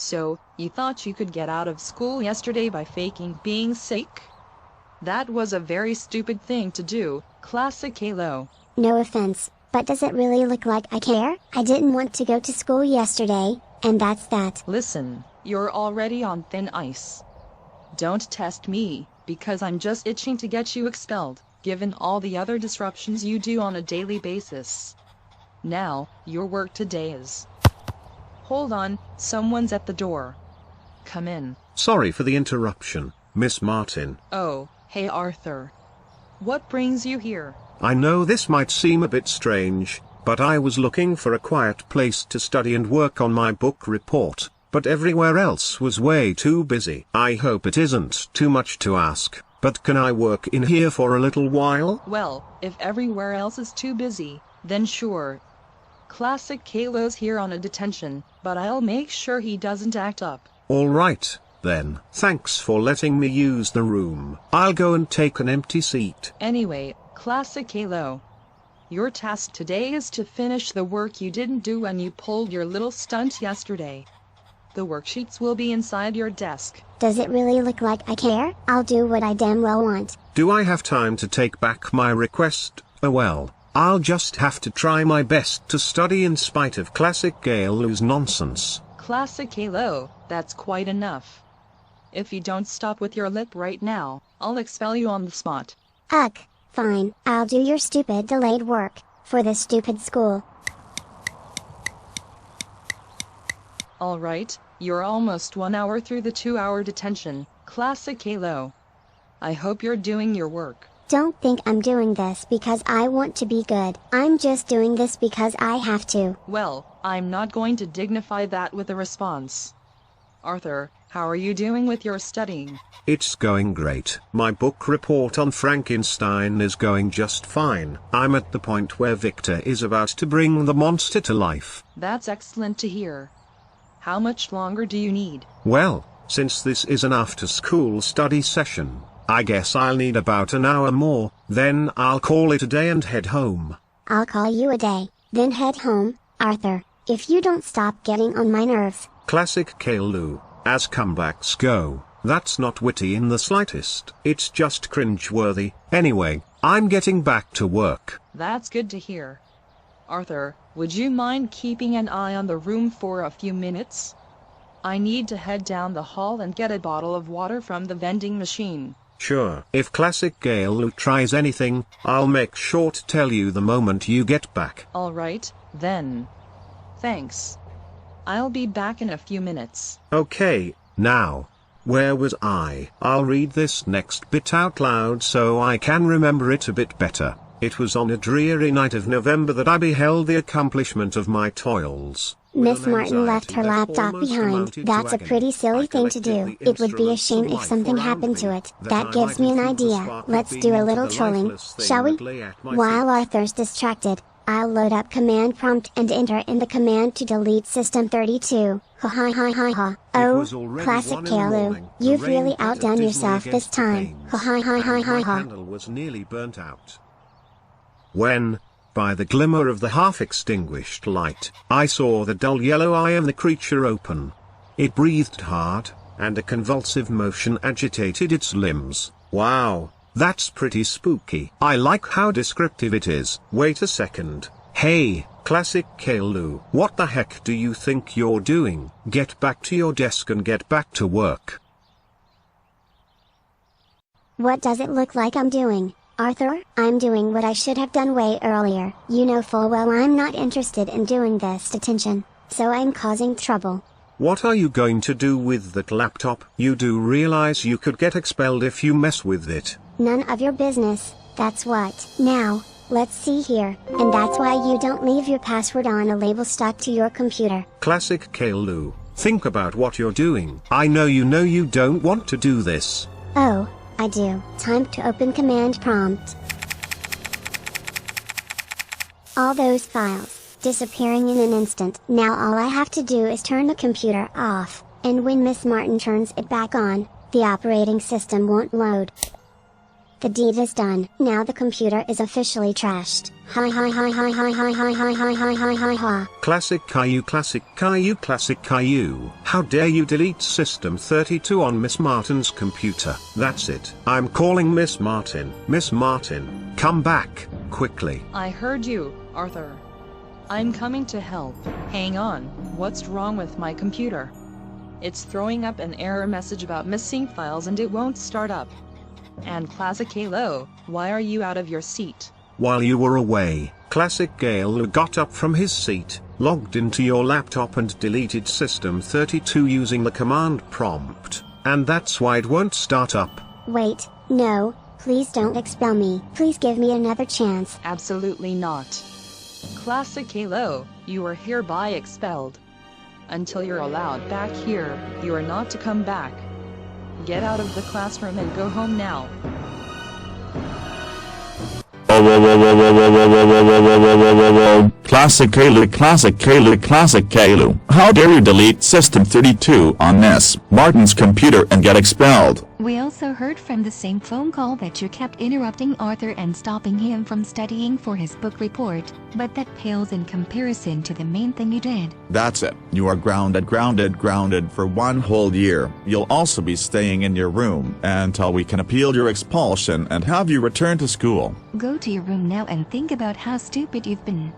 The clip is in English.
So, you thought you could get out of school yesterday by faking being sick? That was a very stupid thing to do, classic Caillou. No offense, but does it really look like I care? I didn't want to go to school yesterday, and that's that. Listen, you're already on thin ice. Don't test me, because I'm just itching to get you expelled, given all the other disruptions you do on a daily basis. Now, your work today is... Hold on, someone's at the door. Come in. Sorry for the interruption, Miss Martin. Oh, hey Arthur. What brings you here? I know this might seem a bit strange, but I was looking for a quiet place to study and work on my book report, but everywhere else was way too busy. I hope it isn't too much to ask, but can I work in here for a little while? Well, if everywhere else is too busy, then sure. Classic Caillou's here on a detention, but I'll make sure he doesn't act up. All right, then. Thanks for letting me use the room. I'll go and take an empty seat. Anyway, classic Caillou. Your task today is to finish the work you didn't do when you pulled your little stunt yesterday. The worksheets will be inside your desk. Does it really look like I care? I'll do what I damn well want. Do I have time to take back my request? Oh well, I'll just have to try my best to study in spite of classic Caillou's nonsense. Classic Caillou, that's quite enough. If you don't stop with your lip right now, I'll expel you on the spot. Ugh, fine. I'll do your stupid delayed work, for this stupid school. Alright, you're almost 1 hour through the 2-hour detention, classic Caillou. I hope you're doing your work. Don't think I'm doing this because I want to be good. I'm just doing this because I have to. Well, I'm not going to dignify that with a response. Arthur, how are you doing with your studying? It's going great. My book report on Frankenstein is going just fine. I'm at the point where Victor is about to bring the monster to life. That's excellent to hear. How much longer do you need? Well, since this is an after-school study session, I guess I'll need about an hour more, then I'll call it a day and head home. I'll call you a day, then head home, Arthur, if you don't stop getting on my nerves. Classic Caillou, as comebacks go, that's not witty in the slightest. It's just cringe-worthy. Anyway, I'm getting back to work. That's good to hear. Arthur, would you mind keeping an eye on the room for a few minutes? I need to head down the hall and get a bottle of water from the vending machine. Sure. If classic Caillou tries anything, I'll make sure to tell you the moment you get back. Alright, then. Thanks. I'll be back in a few minutes. Okay, now. Where was I? I'll read this next bit out loud so I can remember it a bit better. It was on a dreary night of November that I beheld the accomplishment of my toils. Miss Martin left her laptop behind. That's a pretty silly thing to do. It would be a shame if something happened to it. That gives me an idea. Let's do a little trolling, shall we? While Arthur's distracted, I'll load up command prompt and enter in the command to delete System32. Ha ha ha ha ha. Oh, classic Caillou, you've really outdone yourself this time. Ha ha ha ha ha ha. Was nearly burnt out. When, by the glimmer of the half-extinguished light, I saw the dull yellow eye of the creature open. It breathed hard, and a convulsive motion agitated its limbs. Wow, that's pretty spooky. I like how descriptive it is. Wait a second. Hey, classic Caillou, what the heck do you think you're doing? Get back to your desk and get back to work. What does it look like I'm doing? Arthur, I'm doing what I should have done way earlier. You know full well I'm not interested in doing this detention, so I'm causing trouble. What are you going to do with that laptop? You do realize you could get expelled if you mess with it. None of your business, that's what. Now, let's see here, and that's why you don't leave your password on a label stuck to your computer. Classic Caillou, think about what you're doing. I know you don't want to do this. Oh, I do. Time to open command prompt. All those files, disappearing in an instant. Now all I have to do is turn the computer off, and when Miss Martin turns it back on, the operating system won't load. The deed is done. Now the computer is officially trashed. Ha ha ha ha ha ha ha ha ha ha ha ha ha. Classic Caillou, classic Caillou, classic Caillou. How dare you delete System32 on Miss Martin's computer? That's it. I'm calling Miss Martin. Miss Martin, come back, quickly. I heard you, Arthur. I'm coming to help. Hang on, what's wrong with my computer? It's throwing up an error message about missing files and it won't start up. And Classic Caillou, why are you out of your seat? While you were away, Classic Caillou got up from his seat, logged into your laptop and deleted System32 using the command prompt, and that's why it won't start up. Wait, no, please don't expel me. Please give me another chance. Absolutely not. Classic Caillou, you are hereby expelled. Until you're allowed back here, you are not to come back. Get out of the classroom and go home now. Classic Caillou, classic Caillou, classic Caillou. How dare you delete System32 on Miss Martin's computer and get expelled? We also heard from the same phone call that you kept interrupting Arthur and stopping him from studying for his book report, but that pales in comparison to the main thing you did. That's it. You are grounded for 1 whole year. You'll also be staying in your room until we can appeal your expulsion and have you return to school. Go to your room now and think about how stupid you've been.